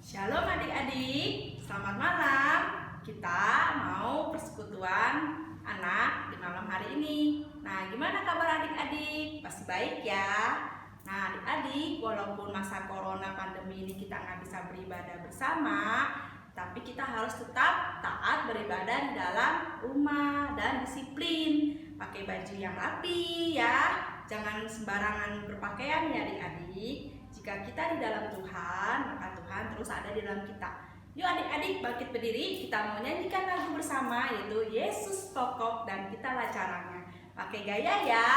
Shalom adik-adik, selamat malam. Kita mau persekutuan anak di malam hari ini. Nah, gimana kabar adik-adik? Pasti baik ya. Nah, adik-adik, walaupun masa corona pandemi ini kita nggak bisa beribadah bersama, tapi kita harus tetap taat beribadah di dalam rumah dan disiplin. Pakai baju yang rapi ya. Jangan sembarangan berpakaian ya adik-adik. Jika kita di dalam Tuhan, maka Tuhan terus ada di dalam kita. Yuk adik-adik bangkit berdiri, kita mau nyanyikan lagu bersama yaitu Yesus Pokok dan Kitalah Caranya. Pakai gaya ya,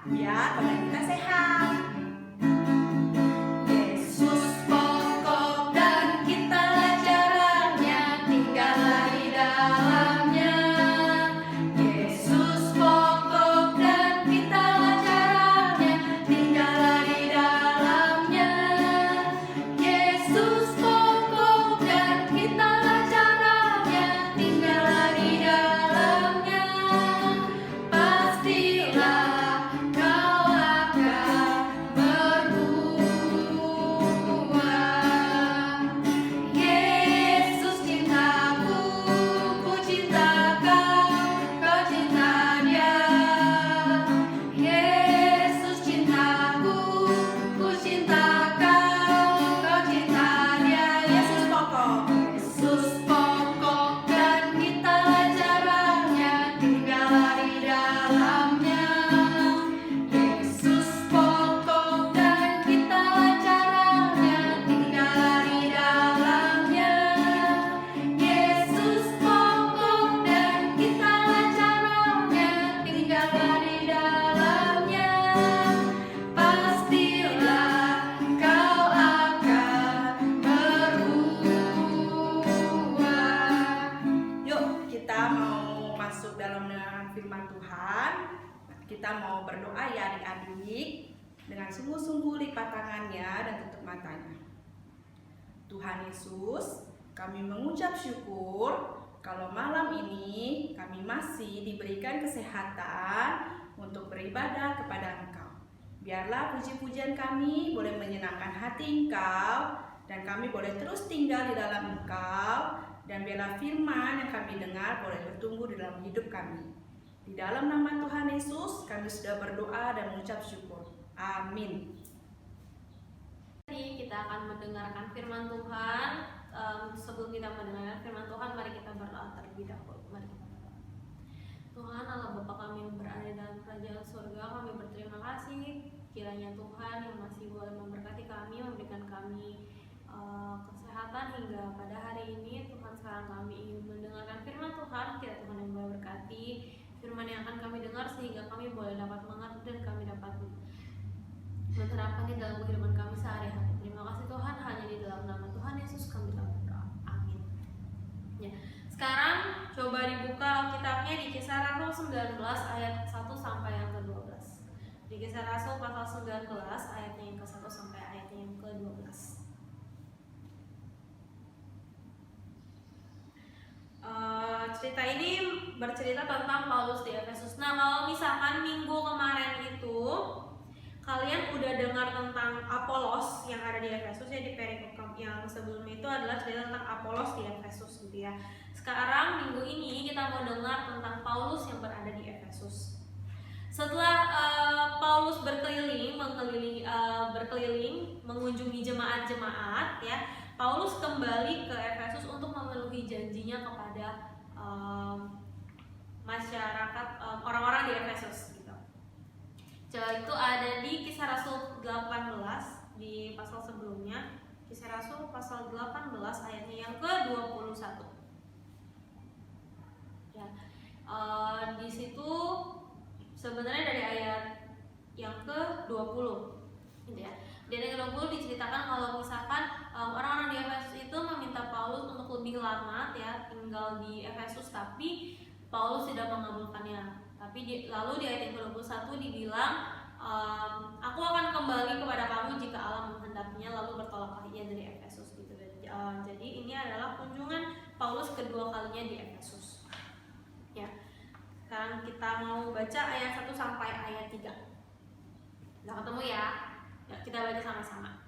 biar badan kita sehat. Yesus pokok dan kitalah caranya, tinggallah di dalamnya. Yesus pokok dan kitalah caranya, tinggallah di dalamnya. Yesus pokok dan kitalah caranya, tinggallah di dalamnya. Pastilah kau akan berbuah. Yesus cintaku, ku cinta kau, kau cinta Dia. Yesus cintaku, ku cinta kau, kau cinta Dia. Yesus pokok dan kitalah caranya, tinggallah di dalamnya. Yesus pokok dan kitalah caranya, tinggallah di dalamnya. Yesus pokok dan kitalah caranya, tinggallah di dalamnya. Pastilah kau akan berbuah. Yuk kita mau masuk dalam firman Tuhan. Kita mau berdoa ya adik-adik. Dengan sungguh-sungguh lipat tangannya dan tutup matanya. Tuhan Yesus, kami mengucap syukur kalau malam ini kami masih diberikan kesehatan untuk beribadah kepada Engkau. Biarlah puji-pujian kami boleh menyenangkan hati Engkau dan kami boleh terus tinggal di dalam Engkau, dan biarlah firman yang kami dengar boleh bertumbuh di dalam hidup kami. Di dalam nama Tuhan Yesus kami sudah berdoa dan mengucap syukur. Amin. Jadi kita akan mendengarkan firman Tuhan. Sebelum kita mendengarkan firman Tuhan, mari kita berdoa terlebih dahulu. Mari kita berdoa. Tuhan Allah Bapa kami yang berada dalam kerajaan surga, kami berterima kasih kiranya Tuhan yang masih boleh memberkati kami, memberikan kami kesehatan hingga pada hari ini. Tuhan, sekarang kami ingin mendengarkan firman Tuhan. Kiranya Tuhan yang boleh berkati firman yang akan kami dengar sehingga kami boleh dapat mengerti dan kami dapat menerapkan di dalam kehidupan kami sehari-hari. Terima kasih Tuhan, hanya di dalam nama Tuhan Yesus kami telah berdoa. Amin. Ya. Sekarang coba dibuka Alkitabnya di Kisah Rasul 19 ayat 1 sampai yang ke-12. Di Kisah Rasul pasal 19 ayatnya yang ke-1 sampai ayatnya yang ke-12. Cerita ini bercerita tentang Paulus di Efesus. Nah, kalau misalkan minggu kemarin itu kalian udah dengar tentang Apolos yang ada di Efesus ya, di perikop yang sebelumnya itu adalah cerita tentang Apolos di Efesus gitu ya. Sekarang minggu ini kita mau dengar tentang Paulus yang berada di Efesus. Setelah Paulus berkeliling mengunjungi jemaat-jemaat ya, Paulus kembali ke Efesus untuk memenuhi janjinya kepada masyarakat orang-orang di Efesus gitu. Itu ada di Kisah Rasul 18 di pasal sebelumnya. Kisah Rasul pasal 18 ayatnya yang ke-21. Ya. Di situ sebenarnya dari ayat yang ke-20 gitu ya. Dan yang ke-20 diceritakan kalau misalkan orang-orang di Efesus itu meminta Paulus untuk lebih lama ya tinggal di Efesus, tapi Paulus tidak mengabulkannya. Tapi lalu di ayat yang ke-21 dibilang, aku akan kembali kepada kamu jika Allah menghendakinya, lalu bertolaklah ia dari Efesus gitu. Jadi ini adalah kunjungan Paulus kedua kalinya di Efesus. Ya. Sekarang kita mau baca ayat 1 sampai ayat 3. Udah ketemu ya? Ya, kita baca sama-sama.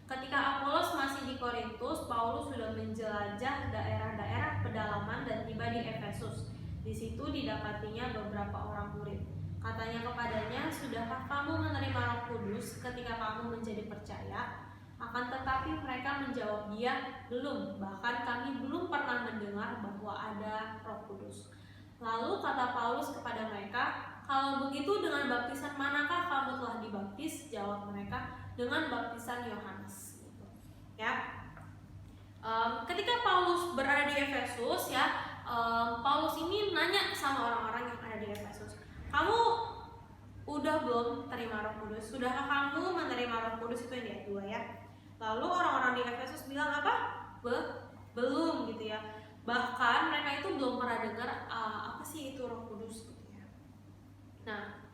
Ketika Apolos masih di Korintus, Paulus Paulus sudah menjelajah daerah-daerah pedalaman dan tiba di Efesus. Di situ didapatinya beberapa orang murid. Katanya kepadanya, "Sudahkah kamu menerima Roh Kudus ketika kamu menjadi percaya?" Akan tetapi mereka menjawab dia, "Belum, bahkan kami belum pernah mendengar bahwa ada Roh Kudus." Lalu kata Paulus kepada mereka, "Kalau begitu dengan baptisan manakah kamu telah dibaptis?" Jawab mereka, "Dengan baptisan Yohanes." Gitu. Ya. Ketika Paulus berada di Efesus, ya, Paulus ini nanya sama orang-orang yang ada di Efesus, "Kamu udah belum terima Roh Kudus? Sudahkah kamu menerima Roh Kudus?" Itu yang di ayat 2 ya. Lalu orang-orang di Efesus bilang apa? Belum gitu ya. Bahkan mereka itu belum pernah dengar apa sih itu Roh Kudus gitu ya. Nah,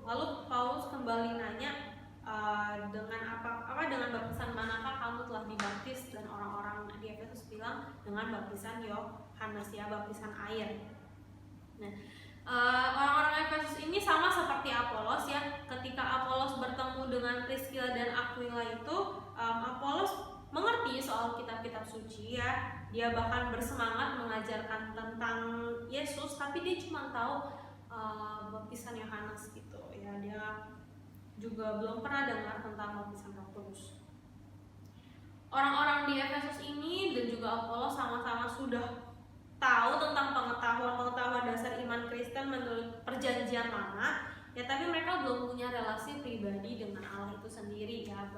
lalu Paulus kembali nanya, dengan dengan baptisan manakah kamu telah dibaptis? Dan orang-orang di Efesus bilang dengan baptisan Yohanes, ya, baptisan air. Nah, orang-orang Efesus ini sama seperti Apolos, ya. Ketika Apolos bertemu dengan Priscilla dan Aquila itu, Apolos mengerti soal kitab-kitab suci, ya. Dia bahkan bersemangat mengajarkan tentang Yesus, tapi dia cuma tahu baptisan Yohanes gitu ya. Dia juga belum pernah dengar tentang baptisan Roh Kudus. Orang-orang di Efesus ini dan juga Apolos sama-sama sudah tahu tentang pengetahuan dasar iman Kristen menurut perjanjian lama, ya, tapi mereka belum punya relasi pribadi dengan Allah itu sendiri, ya.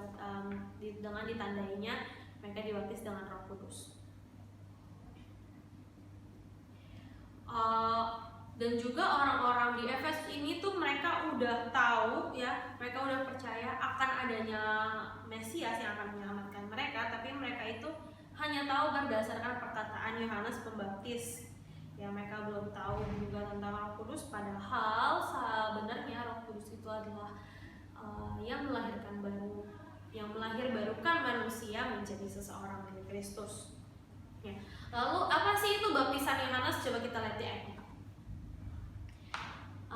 Dengan ditandainya mereka dibaptis dengan Roh Kudus. Dan juga orang-orang di Efesus ini tuh mereka udah tahu, ya, mereka udah percaya akan adanya Mesias yang akan menyelamatkan mereka, tapi mereka itu hanya tahu berdasarkan perkataan Yohanes Pembaptis. Ya, mereka belum tahu juga tentang Roh Kudus, padahal sebenarnya Roh Kudus itu adalah yang melahirkan manusia menjadi seseorang dari Kristus. Ya. Lalu apa sih itu baptisan Yohanes? Coba kita lihat di ayat 4.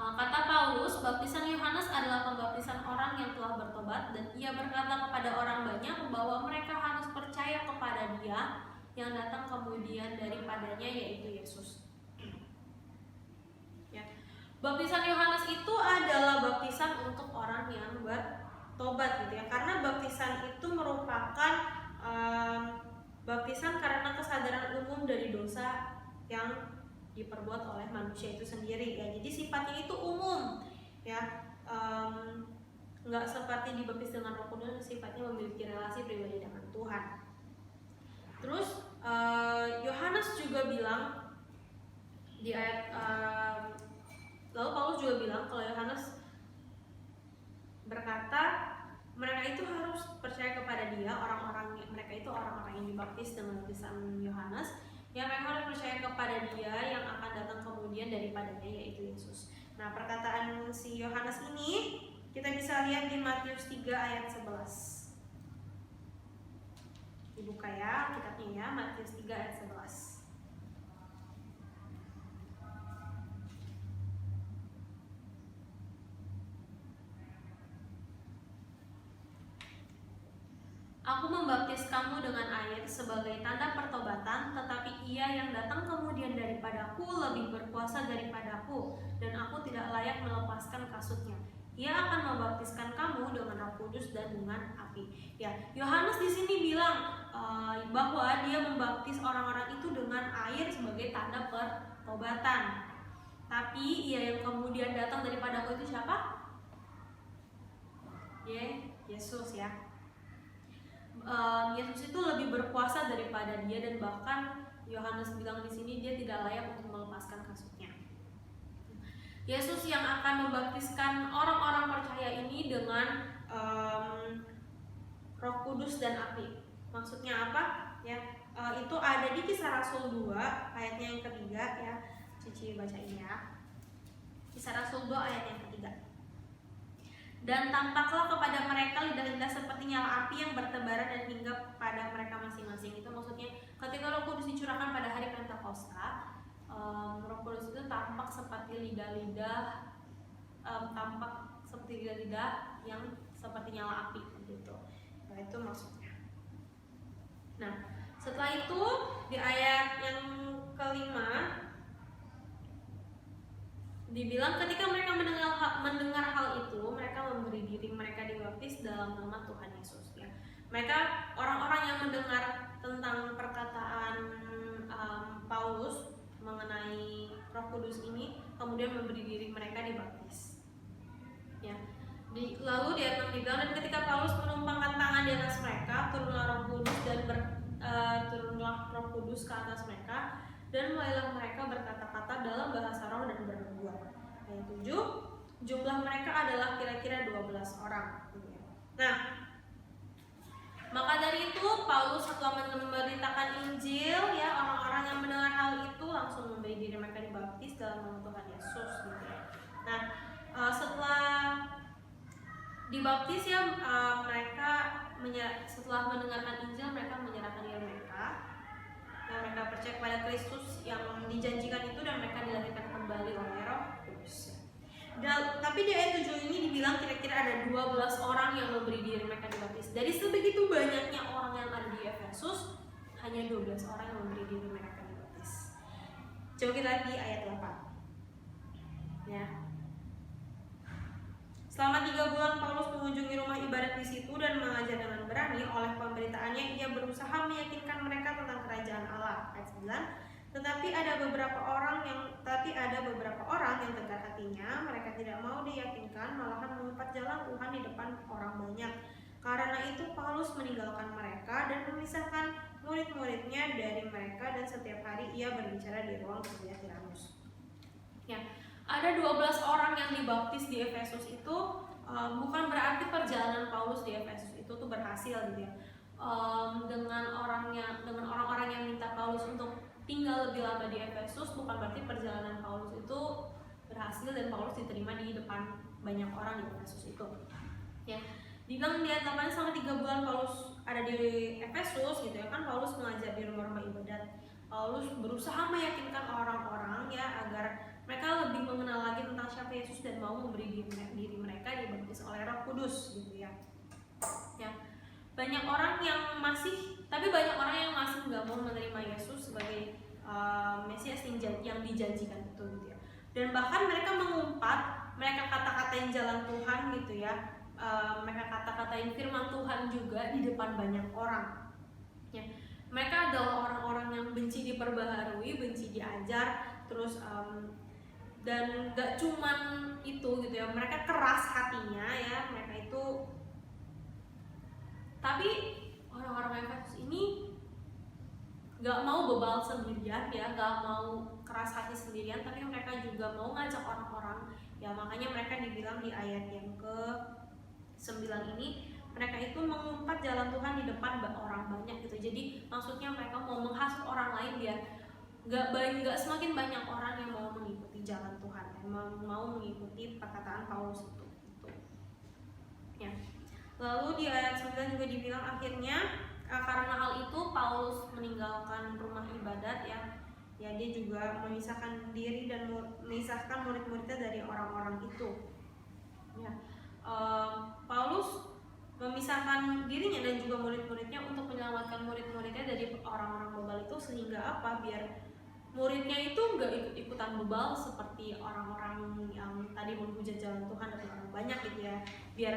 Kata Paulus, baptisan Yohanes adalah pembaptisan orang yang telah bertobat, dan ia berkata kepada orang banyak bahwa mereka harus percaya kepada Dia yang datang kemudian daripadanya, yaitu Yesus. Ya. Baptisan Yohanes itu adalah baptisan untuk orang yang bertobat gitu ya, karena baptisan itu merupakan baptisan karena kesadaran umum dari dosa yang diperbuat oleh manusia itu sendiri, ya. Jadi sifatnya itu umum, ya, nggak seperti dibaptis dengan Roh Kudus, sifatnya memiliki relasi pribadi dengan Tuhan. Terus Yohanes juga bilang di ayat lalu Paulus juga bilang kalau Yohanes berkata mereka itu harus percaya kepada Dia, mereka itu orang-orang yang dibaptis dengan baptisan Yohanes. Yang mereka harus percaya kepada Dia yang akan datang kemudian daripadanya, yaitu Yesus. Nah, perkataan si Yohanes ini kita bisa lihat di Matius 3 ayat 11. Dibuka ya kitabnya, ya, Matius 3 ayat 11. Aku membaptis kamu dengan air sebagai tanda pertobatan, tetapi Ia yang datang kemudian daripadaku lebih berkuasa daripadaku, dan aku tidak layak melepaskan kasutnya. Ia akan membaptiskan kamu dengan Roh Kudus dan dengan api. Ya, Yohanes di sini bilang bahwa dia membaptis orang-orang itu dengan air sebagai tanda pertobatan. Tapi Ia yang kemudian datang daripadaku itu siapa? Yesus, ya. Yesus itu lebih berkuasa daripada dia, dan bahkan Yohanes bilang di sini dia tidak layak untuk melepaskan kasutnya. Yesus yang akan membaptiskan orang-orang percaya ini dengan Roh Kudus dan api. Maksudnya apa? Ya, itu ada di Kisah Rasul 2 ayatnya yang ketiga, ya. Cici bacain ya. Kisah Rasul 2 ayat yang ketiga. Dan tampaklah kepada mereka lidah-lidah seperti nyala api yang bertebaran dan hinggap pada mereka masing-masing. Itu maksudnya ketika Roh Kudus dicurahkan pada hari Pentakosta, Roh Kudus itu tampak seperti lidah-lidah yang seperti nyala api gitu. Nah, itu maksudnya. Nah, setelah itu di ayat yang kelima dibilang ketika mereka mendengar hal itu, mereka memberi diri mereka dibaptis dalam nama Tuhan Yesus. Ya. Mereka orang-orang yang mendengar tentang perkataan Paulus mengenai Roh Kudus ini, kemudian memberi diri mereka dibaptis. Ya. Lalu di ayat 6 dibilang, dan ketika Paulus menumpangkan tangan di atas mereka, turunlah Roh Kudus turunlah Roh Kudus ke atas mereka, dan mulailah mereka berkata-kata dalam bahasa roh dan bernubuat. Ayat 7, jumlah mereka adalah kira-kira 12 orang. Nah, maka dari itu Paulus setelah memberitakan Injil, ya, orang-orang yang mendengar hal itu langsung memberi diri mereka dibaptis dalam nama Tuhan Yesus, gitu ya. Nah, setelah dibaptis, ya, mereka setelah mendengarkan Injil, mereka menyerahkan diri mereka. Yang mereka percaya kepada Kristus yang dijanjikan itu, dan mereka dilahirkan kembali oleh Roh Kudus. Tapi di ayat 7 ini dibilang kira-kira ada 12 orang yang memberi diri mereka dibaptis. Dari sebegitu banyaknya orang yang ada di Efesus, hanya 12 orang yang memberi diri mereka dibaptis. Coba kita lihat di ayat 8. Ya. Selama 3 bulan Paulus mengunjungi rumah ibadat di situ dan mengajar dengan berani. Oleh pemberitaannya ia berusaha meyakinkan mereka tentang kerajaan Allah. Ayat 9. Tetapi ada beberapa orang yang tegar hatinya. Mereka tidak mau diyakinkan, malahan mengumpat jalan Tuhan di depan orang banyak. Karena itu Paulus meninggalkan mereka dan memisahkan murid-muridnya dari mereka, dan setiap hari ia berbicara di ruang kerja Tiranus. Ya. Ada 12 orang yang dibaptis di Efesus itu, bukan berarti perjalanan Paulus di Efesus itu tuh berhasil, gitu ya. Dengan orang-orang yang minta Paulus untuk tinggal lebih lama di Efesus, bukan berarti perjalanan Paulus itu berhasil dan Paulus diterima di depan banyak orang di Efesus itu. Ya, dibilang di ayat 8 selama 3 bulan Paulus ada di Efesus, gitu ya kan, Paulus mengajar di rumah-rumah ibadat. Paulus berusaha meyakinkan orang-orang, ya, agar mereka lebih mengenal lagi tentang siapa Yesus dan mau memberi diri mereka dibaptis oleh Roh Kudus, gitu ya. Ya. Banyak orang yang masih nggak mau menerima Yesus sebagai Mesias yang dijanjikan itu, gitu ya. Dan bahkan mereka mengumpat, mereka kata-katain jalan Tuhan, gitu ya. Mereka kata-katain firman Tuhan juga di depan banyak orang. Ya. Mereka adalah orang-orang yang benci diperbaharui, benci diajar, terus dan gak cuman itu, gitu ya, mereka keras hatinya, ya, mereka itu. Tapi orang-orang Efesus ini gak mau bebal sendirian, ya, gak mau keras hati sendirian, tapi mereka juga mau ngajak orang-orang, ya. Makanya mereka dibilang di ayat yang ke-9 ini, mereka itu mengumpat jalan Tuhan di depan orang banyak, gitu. Jadi maksudnya mereka mau menghasut orang lain biar gak semakin banyak orang yang mau mengikuti jalan Tuhan, mau mengikuti perkataan Paulus itu, gitu. Ya. Lalu di ayat 9 juga dibilang akhirnya karena hal itu Paulus meninggalkan rumah ibadat, ya. Ya, dia juga memisahkan diri dan memisahkan murid-muridnya dari orang-orang itu. Ya. Paulus memisahkan dirinya dan juga murid-muridnya untuk menyelamatkan murid-muridnya dari orang-orang bebal itu, sehingga apa? Biar muridnya itu nggak ikut-ikutan bebal seperti orang-orang yang tadi menghujat jalan Tuhan dari orang banyak, gitu ya. Biar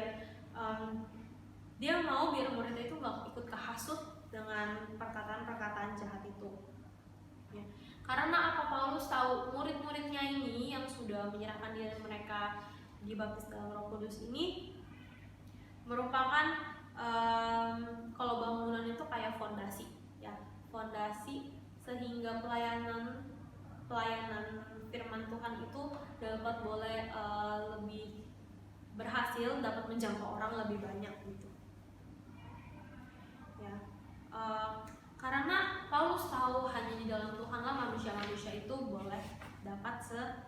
dia mau biar muridnya itu nggak ikut kehasut dengan perkataan-perkataan jahat itu. Ya. Karena apa? Paulus tahu murid-muridnya ini yang sudah menyerahkan diri mereka dibaptis dalam Roh Kudus ini merupakan kalau bangunan itu kayak fondasi, ya, fondasi sehingga pelayanan firman Tuhan itu dapat lebih berhasil, dapat menjangkau orang lebih banyak, gitu. Ya, karena Paulus tahu hanya di dalam Tuhanlah manusia-manusia itu boleh dapat selamat.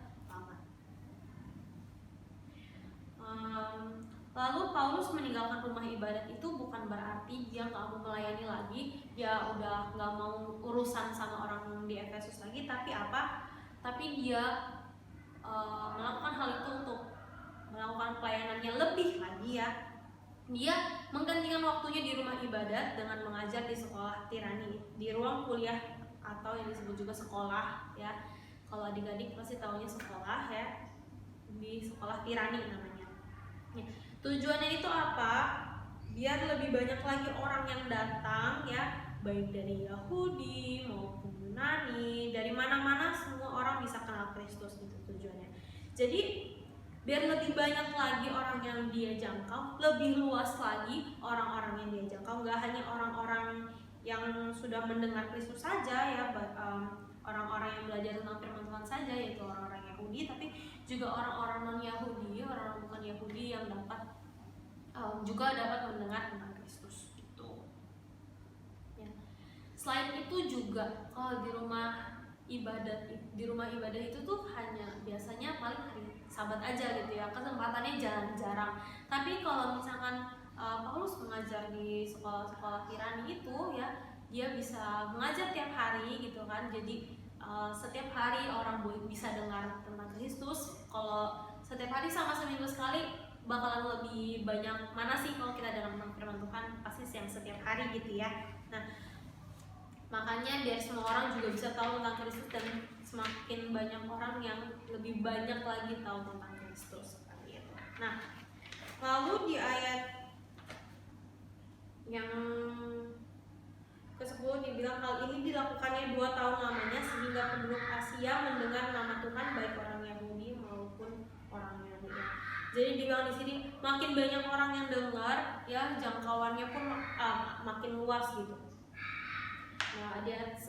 Lalu Paulus meninggalkan rumah ibadat itu bukan berarti dia nggak mau melayani lagi, dia udah nggak mau urusan sama orang di Efesus lagi, tapi apa? Tapi dia melakukan hal itu untuk melakukan pelayanannya lebih lagi, ya. Dia menggantikan waktunya di rumah ibadat dengan mengajar di sekolah tirani, di ruang kuliah atau yang disebut juga sekolah ya. Kalau adik-adik pasti tahunya sekolah ya, di sekolah tirani namanya. Ya, tujuannya itu apa? Biar lebih banyak lagi orang yang datang ya, baik dari Yahudi maupun Yunani, dari mana-mana semua orang bisa kenal Kristus gitu tujuannya. Jadi biar lebih banyak lagi orang yang dia jangkau, lebih luas lagi orang-orang yang dia jangkau, nggak hanya orang-orang yang sudah mendengar Kristus saja ya, orang-orang yang belajar tentang firman Tuhan saja, yaitu orang-orang Yahudi, tapi juga orang-orang non Yahudi, orang-orang bukan Yahudi yang juga dapat mendengar tentang Kristus gitu. Ya. Selain itu juga kalau di rumah ibadah itu tuh hanya biasanya paling hari Sabat aja gitu ya, kesempatannya jarang-jarang. Tapi kalau misalkan Paulus mengajar di sekolah-sekolah tirani itu ya, dia bisa mengajar tiap hari gitu kan. Jadi setiap hari orang bisa dengar tentang Kristus. Kalau setiap hari sama seminggu sekali bakalan lebih banyak mana sih kalau kita dengar tentang firman Tuhan, pasti yang setiap hari gitu ya. Nah, makanya biar semua orang juga bisa tahu tentang Kristus dan semakin banyak orang yang lebih banyak lagi tahu tentang Kristus seperti itu. Nah, lalu di ayat yang ke-10 dibilang hal ini dilakukannya 2 tahun lamanya sehingga penduduk Asia mendengar nama Tuhan baik orang Yahudi maupun orang Yunani. Jadi dibilang di sini makin banyak orang yang dengar ya, jangkauannya pun makin luas gitu. Nah, di ayat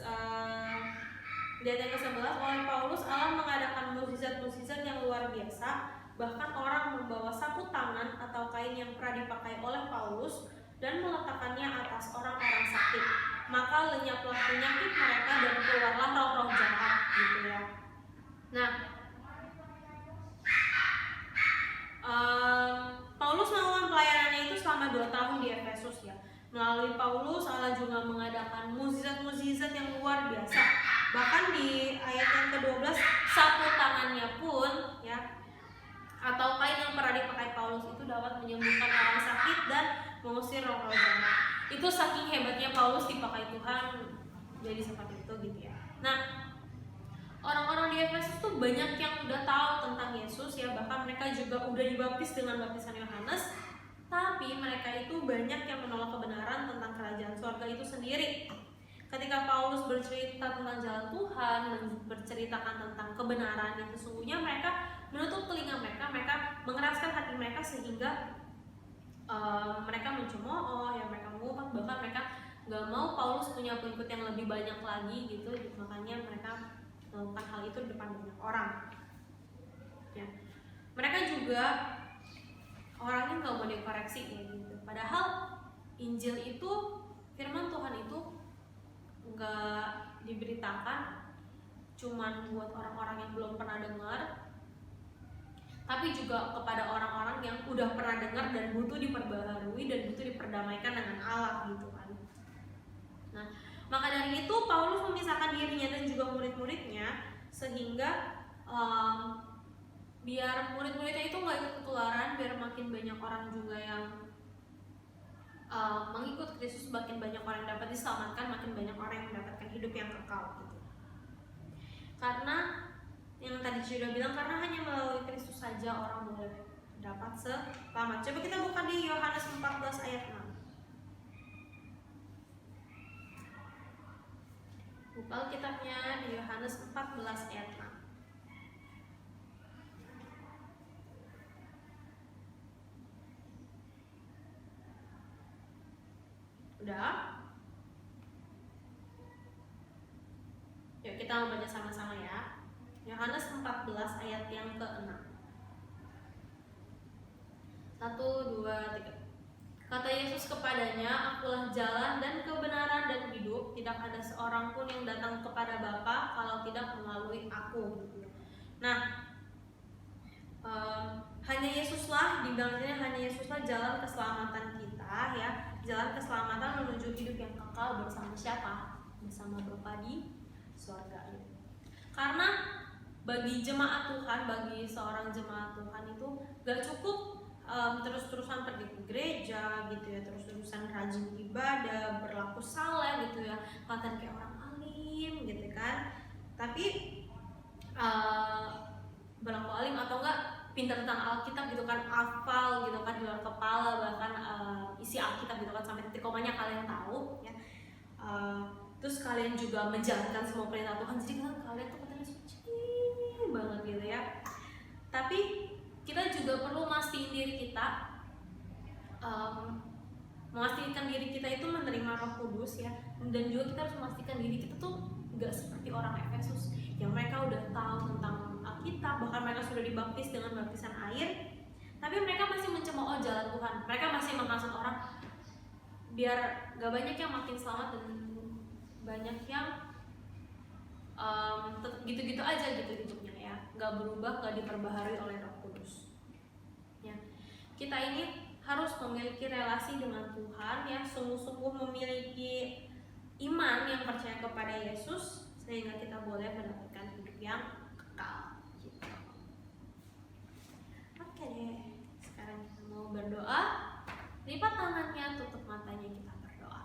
yang ke-11, oleh Paulus Allah mengadakan mukjizat-mukjizat yang luar biasa, bahkan orang membawa sapu tangan atau kain yang pernah dipakai oleh Paulus dan meletakkannya atas orang-orang sakit, maka lenyaplah penyakit mereka dan keluarlah roh-roh jahat gitu ya. Nah, Paulus melakukan pelayanannya itu selama 2 tahun di Efesus ya. Melalui Paulus Allah juga mengadakan mukjizat-mukjizat yang luar biasa. Bahkan di ayat yang ke-12, sapu tangannya pun ya, atau kain yang pernah dipakai Paulus itu dapat menyembuhkan orang sakit dan mengusir roh-roh jahat. Itu saking hebatnya Paulus dipakai Tuhan jadi seperti itu gitu ya. Nah, orang-orang di Efesus tuh banyak yang udah tahu tentang Yesus ya, bahkan mereka juga udah dibaptis dengan baptisan Yohanes. Tapi mereka itu banyak yang menolak kebenaran tentang kerajaan surga itu sendiri. Ketika Paulus bercerita tentang jalan Tuhan, berceritakan tentang kebenaran yang sesungguhnya, mereka menutup telinga mereka, mengeraskan hati mereka sehingga mereka mencemooh, ya mereka mengumpat, bahkan mereka nggak mau Paulus punya pengikut yang lebih banyak lagi gitu. Makanya mereka melakukan hal itu di depan banyak orang. Ya. Mereka juga orangnya nggak mau dikoreksi kayak gitu. Padahal Injil itu, firman Tuhan itu nggak diberitakan cuman buat orang-orang yang belum pernah dengar, tapi juga kepada orang-orang yang udah pernah dengar dan butuh diperbaharui dan butuh diperdamaikan dengan Allah gitu kan. Nah, maka dari itu Paulus memisahkan dirinya dan juga murid-muridnya sehingga biar murid-muridnya itu nggak ikut ketularan, biar makin banyak orang juga yang mengikut Kristus, makin banyak orang yang dapat diselamatkan, makin banyak orang yang mendapatkan hidup yang kekal gitu. Karena yang tadi sudah bilang, karena hanya melalui Kristus saja orang boleh dapat selamat. Coba kita buka di Yohanes 14 ayat 6. Buka kitabnya di Yohanes 14 ayat 6. Udah? Yuk kita membaca sama-sama ya. Yohanes 14 ayat yang ke-6. 1, 2, 3. Kata Yesus kepadanya, akulah jalan dan kebenaran dan hidup. Tidak ada seorang pun yang datang kepada Bapa kalau tidak melalui aku. Nah, hanya Yesuslah, dibilangnya hanya Yesuslah jalan keselamatan kita ya. Jalan keselamatan menuju hidup yang kekal bersama siapa? Bersama Bapa di surga. Karena bagi jemaat Tuhan, bagi seorang jemaat Tuhan itu gak cukup terus-terusan pergi ke gereja gitu ya, terus-terusan rajin ibadah, berlaku saleh gitu ya, kelihatan kayak orang alim gitu kan, tapi berlaku alim atau enggak pintar tentang Alkitab gitu kan, hafal gitu kan di luar kepala, bahkan isi Alkitab gitu kan sampai titik komanya kalian tahu ya. Terus kalian juga menjalankan semua perintah Tuhan, jadi kan kalian tuh katanya suci banget gitu ya. Tapi kita juga perlu mastiin diri kita, memastikan diri kita itu menerima Roh Kudus ya, dan juga kita harus memastikan diri kita tuh nggak seperti orang Efesus yang mereka udah tahu tentang Alkitab, bahkan mereka sudah dibaptis dengan baptisan air, tapi mereka masih mencemooh jalan Tuhan. Mereka masih menghasut orang biar gak banyak yang makin selamat dan banyak yang tetap gitu-gitu aja gitu hidupnya ya, gak berubah, gak diperbaharui oleh Roh Kudus ya. Kita ini harus memiliki relasi dengan Tuhan ya, sungguh-sungguh memiliki iman yang percaya kepada Yesus sehingga kita boleh mendapatkan hidup yang kekal gitu. Oke deh, sekarang kita mau berdoa. Lipat tangannya, tutup matanya, kita berdoa.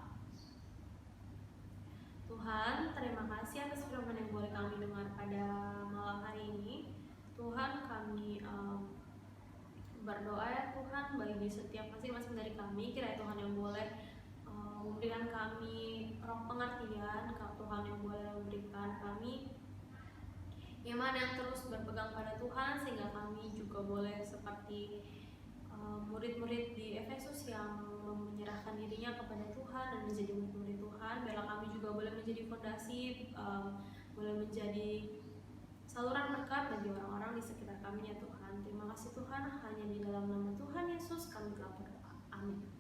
Tuhan, terima kasih atas firman yang boleh kami dengar pada malam hari ini. Tuhan, kami berdoa ya Tuhan bagi setiap masing-masing dari kami, kiranya Tuhan yang boleh memberikan kami roh pengertian, Tuhan yang boleh memberikan kami iman yang terus berpegang pada Tuhan, sehingga kami juga boleh seperti murid-murid di Efesus yang menyerahkan dirinya kepada Tuhan dan menjadi murid-murid Tuhan. Biarlah kami juga boleh menjadi fondasi, boleh menjadi saluran berkat bagi orang-orang di sekitar kami ya Tuhan. Terima kasih Tuhan, hanya di dalam nama Tuhan Yesus kami telah berdoa. Amin.